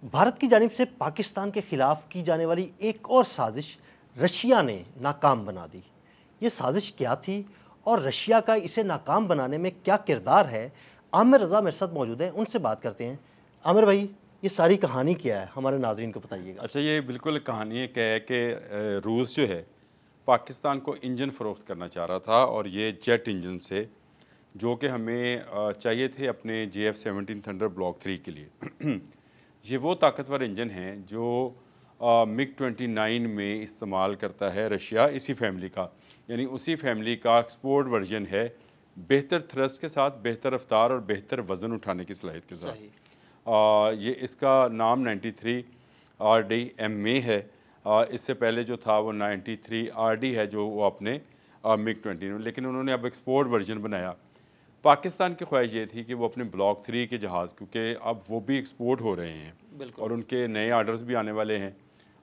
بھارت کی جانب سے پاکستان کے خلاف کی جانے والی ایک اور سازش رشیا نے ناکام بنا دی۔ یہ سازش کیا تھی اور رشیا کا اسے ناکام بنانے میں کیا کردار ہے؟ عامر رضا میرے ساتھ موجود ہیں، ان سے بات کرتے ہیں۔ عامر بھائی، یہ ساری کہانی کیا ہے، ہمارے ناظرین کو بتائیے گا۔ اچھا، یہ بالکل کہانی ایک ہے کہ روس جو ہے پاکستان کو انجن فروخت کرنا چاہ رہا تھا، اور یہ جیٹ انجن سے جو کہ ہمیں چاہیے تھے اپنے JF-17 تھنڈر بلاک 3 کے لیے۔ یہ وہ طاقتور انجن ہیں جو MiG-29 میں استعمال کرتا ہے رشیا، اسی فیملی کا، یعنی اسی فیملی کا ایکسپورٹ ورژن ہے، بہتر تھرسٹ کے ساتھ، بہتر رفتار اور بہتر وزن اٹھانے کی صلاحیت کے ساتھ۔ یہ اس کا نام 93 RDMA ہے۔ اس سے پہلے جو تھا وہ 93 RD ہے، جو وہ اپنے MiG-29، لیکن انہوں نے اب ایکسپورٹ ورژن بنایا۔ پاکستان کی خواہش یہ تھی کہ وہ اپنے بلاک 3 کے جہاز، کیونکہ اب وہ بھی ایکسپورٹ ہو رہے ہیں اور ان کے نئے آرڈرز بھی آنے والے ہیں،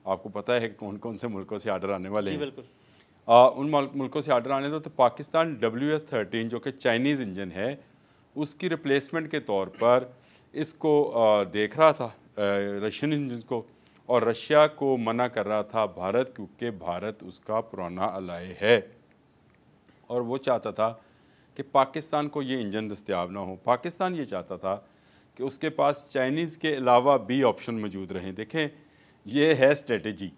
آپ کو پتہ ہے کہ کون کون سے ملکوں سے آرڈر آنے والے ہیں۔ ان ملکوں سے آرڈر آنے تو پاکستان WS-13 جو کہ چائنیز انجن ہے، اس کی ریپلیسمنٹ کے طور پر اس کو دیکھ رہا تھا، رشین انجن کو، اور رشیا کو منع کر رہا تھا بھارت، کیونکہ بھارت اس کا پرانا الائے ہے اور وہ چاہتا تھا کہ پاکستان کو یہ انجن دستیاب نہ ہو۔ پاکستان یہ چاہتا تھا کہ اس کے پاس چائنیز کے علاوہ بھی آپشن موجود رہیں۔ دیکھیں، یہ ہے اسٹریٹجی،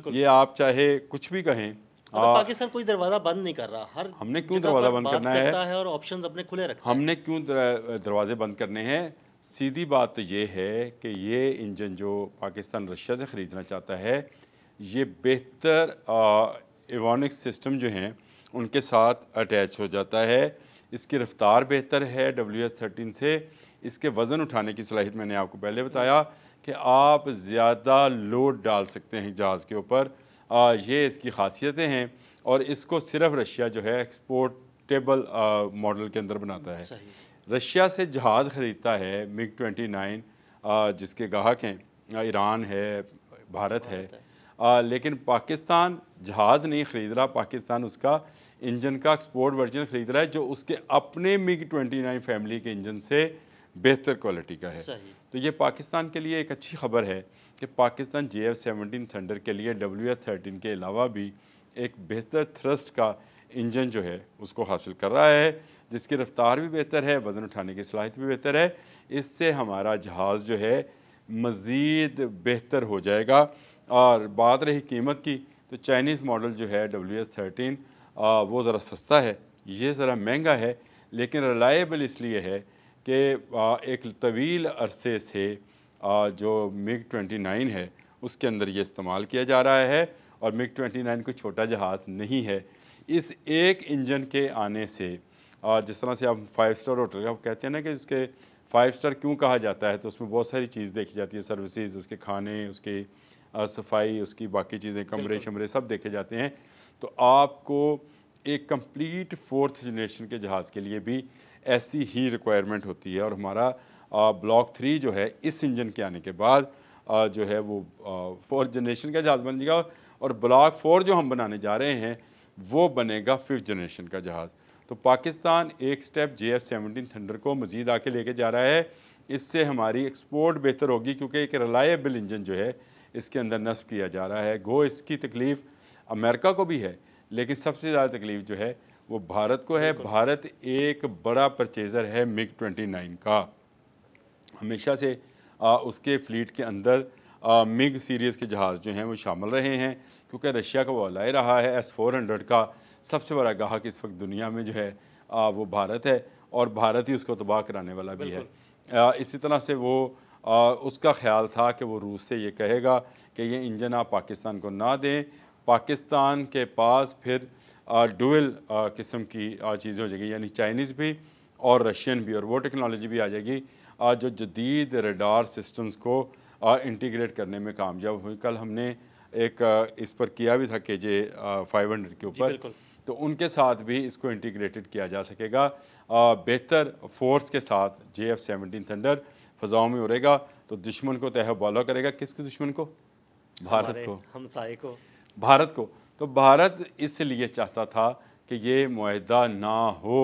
یہ آپ چاہے کچھ بھی کہیں، پاکستان کوئی دروازہ بند نہیں کر رہا، ہم نے کیوں دروازہ بند کرنا ہے اور آپشنز اپنے کھلے رکھتا ہے، ہم نے کیوں دروازے بند کرنے ہیں؟ سیدھی بات تو یہ ہے کہ یہ انجن جو پاکستان رشیا سے خریدنا چاہتا ہے، یہ بہتر ایوانکس سسٹم جو ہیں ان کے ساتھ اٹیچ ہو جاتا ہے، اس کی رفتار بہتر ہے WS-13 سے، اس کے وزن اٹھانے کی صلاحیت میں نے آپ کو پہلے بتایا کہ آپ زیادہ لوڈ ڈال سکتے ہیں جہاز کے اوپر، یہ اس کی خاصیتیں ہیں، اور اس کو صرف رشیا جو ہے ایکسپورٹیبل ماڈل کے اندر بناتا ہے۔ رشیا سے جہاز خریدتا ہے MiG-29 جس کے گاہک ہیں ایران ہے، بھارت ہے، لیکن پاکستان جہاز نہیں خرید رہا، پاکستان اس کا انجن کا ایکسپورٹ ورژن خرید رہا ہے جو اس کے اپنے MiG-29 فیملی کے انجن سے بہتر کوالٹی کا ہے۔ تو یہ پاکستان کے لیے ایک اچھی خبر ہے کہ پاکستان JF-17 تھنڈر کے لیے WS-13 کے علاوہ بھی ایک بہتر تھرسٹ کا انجن جو ہے اس کو حاصل کر رہا ہے، جس کی رفتار بھی بہتر ہے، وزن اٹھانے کی صلاحیت بھی بہتر ہے۔ اس سے ہمارا جہاز جو ہے مزید بہتر ہو جائے گا۔ اور بات رہی قیمت کی، تو چائنیز ماڈل جو ہے WS-13 وہ ذرا سستا ہے، یہ ذرا مہنگا ہے، لیکن ریلائیبل اس لیے ہے کہ ایک طویل عرصے سے جو MiG-29 ہے اس کے اندر یہ استعمال کیا جا رہا ہے، اور MiG-29 کوئی چھوٹا جہاز نہیں ہے۔ اس ایک انجن کے آنے سے، جس طرح سے آپ 5 اسٹار ہوٹل کا کہتے ہیں نا کہ اس کے 5 اسٹار کیوں کہا جاتا ہے، تو اس میں بہت ساری چیز دیکھی جاتی ہے، سروسز، اس کے کھانے، اس کی صفائی، اس کی باقی چیزیں، کمرے شمرے سب دیکھے جاتے ہیں۔ تو آپ کو ایک کمپلیٹ 4th جنریشن کے جہاز کے لیے بھی ایسی ہی ریکوائرمنٹ ہوتی ہے، اور ہمارا بلاک 3 جو ہے اس انجن کے آنے کے بعد جو ہے وہ 4th جنریشن کا جہاز بن جائے گا، اور بلاک 4 جو ہم بنانے جا رہے ہیں وہ بنے گا 5th جنریشن کا جہاز۔ تو پاکستان ایک سٹیپ JF-17 تھنڈر کو مزید آگے لے کے جا رہا ہے، اس سے ہماری ایکسپورٹ بہتر ہوگی، کیونکہ ایک ریلائیبل انجن جو ہے اس کے اندر نصب کیا جا رہا ہے۔ گو اس کی تکلیف امریکہ کو بھی ہے، لیکن سب سے زیادہ تکلیف جو ہے وہ بھارت کو ہے۔ بھارت ایک بڑا پرچیزر ہے MiG-29 کا، ہمیشہ سے اس کے فلیٹ کے اندر MiG سیریز کے جہاز جو ہیں وہ شامل رہے ہیں، کیونکہ رشیا کا وہ الائے رہا ہے۔ S-400 کا سب سے بڑا گاہک اس وقت دنیا میں جو ہے وہ بھارت ہے، اور بھارت ہی اس کو تباہ کرانے والا بھی ہے۔ اسی طرح سے وہ اس کا خیال تھا کہ وہ روس سے یہ کہے گا کہ یہ انجن آپ پاکستان کو نہ دیں، پاکستان کے پاس پھر ڈوئل قسم کی چیزیں ہو جائے گی، یعنی چائنیز بھی اور رشین بھی، اور وہ ٹیکنالوجی بھی آ جائے گی جو جدید ریڈار سسٹمز کو انٹیگریٹ کرنے میں کامیاب ہوئی۔ کل ہم نے ایک اس پر کیا بھی تھا KJ-500 کے اوپر، تو ان کے ساتھ بھی اس کو انٹیگریٹڈ کیا جا سکے گا بہتر فورس کے ساتھ۔ JF-17 تھنڈر فضاؤں میں اڑے گا تو دشمن کو تہہ بالا کرے گا۔ کس کے دشمن کو؟ بھارت کو، ہمسائے کو، بھارت کو۔ تو بھارت اس لیے چاہتا تھا کہ یہ معاہدہ نہ ہو۔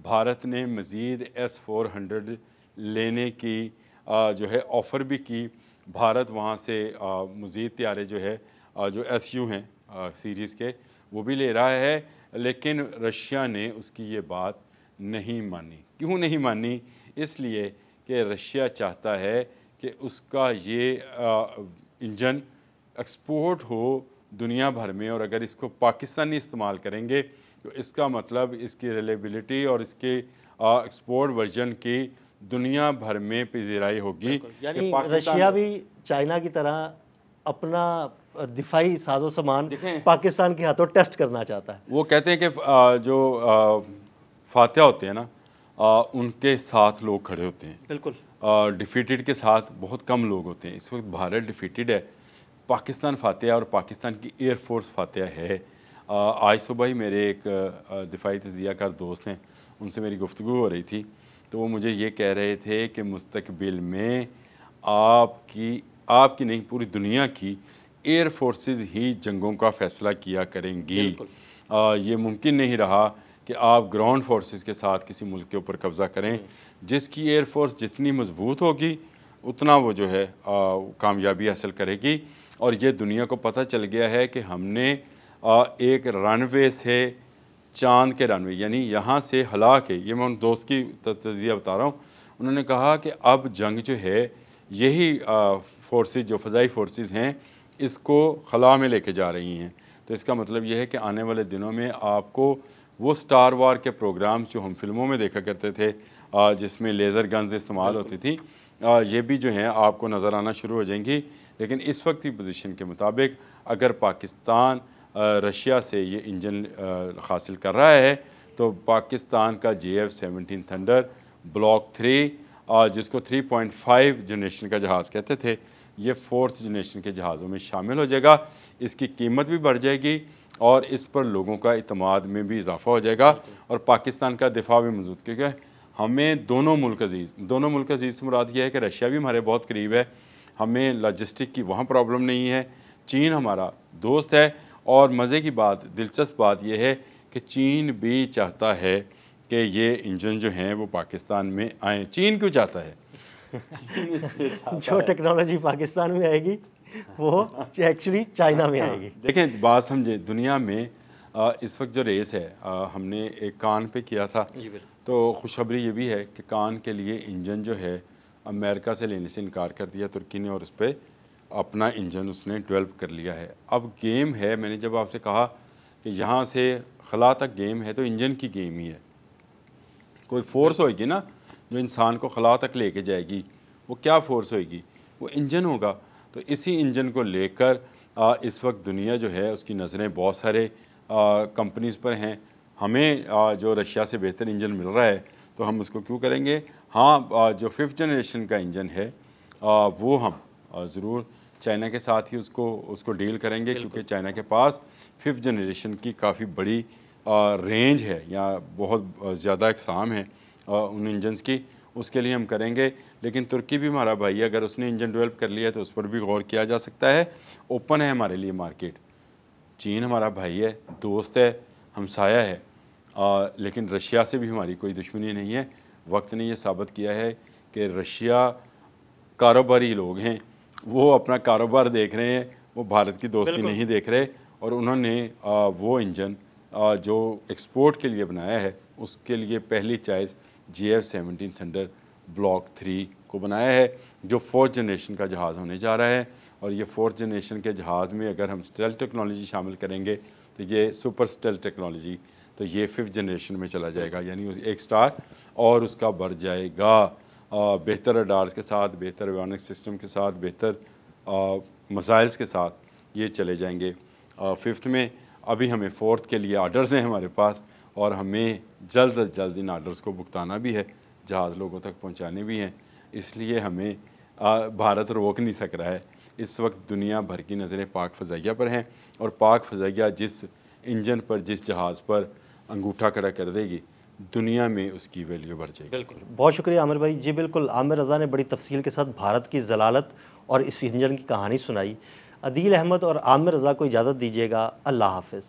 بھارت نے مزید S-400 لینے کی جو ہے آفر بھی کی، بھارت وہاں سے مزید طیارے جو ہے جو SU ہیں سیریز کے وہ بھی لے رہا ہے، لیکن رشیا نے اس کی یہ بات نہیں مانی۔ کیوں نہیں مانی؟ اس لیے کہ رشیا چاہتا ہے کہ اس کا یہ انجن ایکسپورٹ ہو دنیا بھر میں، اور اگر اس کو پاکستانی استعمال کریں گے تو اس کا مطلب اس کی ریلیبلٹی اور اس کے ایکسپورٹ ورژن کی دنیا بھر میں پذیرائی ہوگی۔ یعنی رشیا بھی چائنا کی طرح اپنا دفاعی ساز و سامان پاکستان کے ہاتھوں ٹیسٹ کرنا چاہتا ہے۔ وہ کہتے ہیں کہ جو فاتح ہوتے ہیں نا ان کے ساتھ لوگ کھڑے ہوتے ہیں، بالکل ڈیفیٹڈ کے ساتھ بہت کم لوگ ہوتے ہیں۔ اس وقت بھارت ڈیفیٹڈ ہے، پاکستان فاتح ہے، اور پاکستان کی ایئر فورس فاتح ہے۔ آج صبح ہی میرے ایک دفاعی تجزیہ کار دوست ہیں، ان سے میری گفتگو ہو رہی تھی، تو وہ مجھے یہ کہہ رہے تھے کہ مستقبل میں آپ کی نہیں پوری دنیا کی ایئر فورسز ہی جنگوں کا فیصلہ کیا کریں گی۔ یہ ممکن نہیں رہا کہ آپ گراؤنڈ فورسز کے ساتھ کسی ملک کے اوپر قبضہ کریں۔ جس کی ایئر فورس جتنی مضبوط ہوگی اتنا وہ جو ہے کامیابی حاصل کرے گی۔ اور یہ دنیا کو پتہ چل گیا ہے کہ ہم نے ایک رن وے سے چاند کے رن وے، یعنی یہاں سے ہلا کے، یہ میں ان دوست کی تجزیہ بتا رہا ہوں، انہوں نے کہا کہ اب جنگ جو ہے یہی فورسز جو فضائی فورسز ہیں اس کو خلا میں لے کے جا رہی ہیں۔ تو اس کا مطلب یہ ہے کہ آنے والے دنوں میں آپ کو وہ سٹار وار کے پروگرامز جو ہم فلموں میں دیکھا کرتے تھے جس میں لیزر گنز استعمال ہوتی تھی، یہ بھی جو ہیں آپ کو نظر آنا شروع ہو جائیں گی۔ لیکن اس وقت کی پوزیشن کے مطابق اگر پاکستان رشیا سے یہ انجن حاصل کر رہا ہے تو پاکستان کا JF-17 تھنڈر بلاک 3 جس کو 3.5 جنریشن کا جہاز کہتے تھے، یہ 4th جنریشن کے جہازوں میں شامل ہو جائے گا۔ اس کی قیمت بھی بڑھ جائے گی اور اس پر لوگوں کا اعتماد میں بھی اضافہ ہو جائے گا، اور پاکستان کا دفاع بھی مضبوط، کیونکہ ہمیں دونوں ملک عزیز سے مراد یہ ہے کہ رشیا بھی ہمارے بہت قریب ہے، ہمیں لاجسٹک کی وہاں پرابلم نہیں ہے، چین ہمارا دوست ہے، اور مزے کی بات، دلچسپ بات یہ ہے کہ چین بھی چاہتا ہے کہ یہ انجن جو ہیں وہ پاکستان میں آئیں۔ چین کیوں چاہتا ہے؟ جو ٹیکنالوجی پاکستان میں آئے گی وہ ایکچولی چائنا میں آئے گی۔ دیکھیں بات سمجھے، دنیا میں اس وقت جو ریس ہے، ہم نے ایک کان پہ کیا تھا، تو خوشخبری یہ بھی ہے کہ کان کے لیے انجن جو ہے امریکہ سے لینے سے انکار کر دیا ترکی نے، اور اس پہ اپنا انجن اس نے ڈیولپ کر لیا ہے۔ اب گیم ہے، میں نے جب آپ سے کہا کہ یہاں سے خلا تک گیم ہے تو انجن کی گیم ہی ہے۔ کوئی فورس ہوئے گی نا جو انسان کو خلا تک لے کے جائے گی، وہ کیا فورس ہوئے گی؟ وہ انجن ہوگا۔ تو اسی انجن کو لے کر اس وقت دنیا جو ہے اس کی نظریں بہت سارے کمپنیز پر ہیں۔ ہمیں جو رشیا سے بہتر انجن مل رہا ہے تو ہم اس کو کیوں کریں گے؟ ہاں، جو 5th جنریشن کا انجن ہے وہ ہم ضرور چائنا کے ساتھ ہی اس کو ڈیل کریں گے، کیونکہ چائنا کے پاس 5th جنریشن کی کافی بڑی رینج ہے، یا بہت زیادہ اقسام ہیں ان انجنز کی، اس کے لیے ہم کریں گے۔ لیکن ترکی بھی ہمارا بھائی ہے، اگر اس نے انجن ڈیولپ کر لیا ہے تو اس پر بھی غور کیا جا سکتا ہے۔ اوپن ہے ہمارے لیے مارکیٹ۔ چین ہمارا بھائی ہے، دوست ہے، ہمسایہ ہے، لیکن رشیا سے بھی ہماری کوئی دشمنی نہیں ہے۔ وقت نے یہ ثابت کیا ہے کہ رشیا کاروباری لوگ ہیں، وہ اپنا کاروبار دیکھ رہے ہیں، وہ بھارت کی دوستی نہیں دیکھ رہے، اور انہوں نے وہ انجن جو ایکسپورٹ کے لیے بنایا ہے اس کے لیے پہلی چوائس JF-17 تھنڈر بلاک 3 کو بنایا ہے، جو 4th جنریشن کا جہاز ہونے جا رہا ہے۔ اور یہ 4th جنریشن کے جہاز میں اگر ہم اسٹیلتھ ٹیکنالوجی شامل کریں گے تو یہ سپر اسٹیلتھ ٹیکنالوجی، تو یہ 5th جنریشن میں چلا جائے گا، یعنی ایک سٹار اور اس کا بڑھ جائے گا، بہتر رڈارز کے ساتھ، بہتر ایویونک سسٹم کے ساتھ، بہتر مسائلز کے ساتھ یہ چلے جائیں گے 5th میں۔ ابھی ہمیں 4th کے لیے آرڈرز ہیں ہمارے پاس، اور ہمیں جلد از جلد ان آرڈرز کو بھگتانا بھی ہے، جہاز لوگوں تک پہنچانے بھی ہیں، اس لیے ہمیں بھارت روک نہیں سک رہا ہے۔ اس وقت دنیا بھر کی نظریں پاک فضائیہ پر ہیں، اور پاک فضائیہ جس انجن پر، جس جہاز پر انگوٹھا کھڑا کر دے گی، دنیا میں اس کی ویلیو بڑھ جائے گی۔ بالکل، بہت شکریہ عامر بھائی۔ جی بالکل، عامر رضا نے بڑی تفصیل کے ساتھ بھارت کی ضلالت اور اس انجن کی کہانی سنائی۔ عدیل احمد اور عامر رضا کو اجازت دیجیے گا، اللہ حافظ۔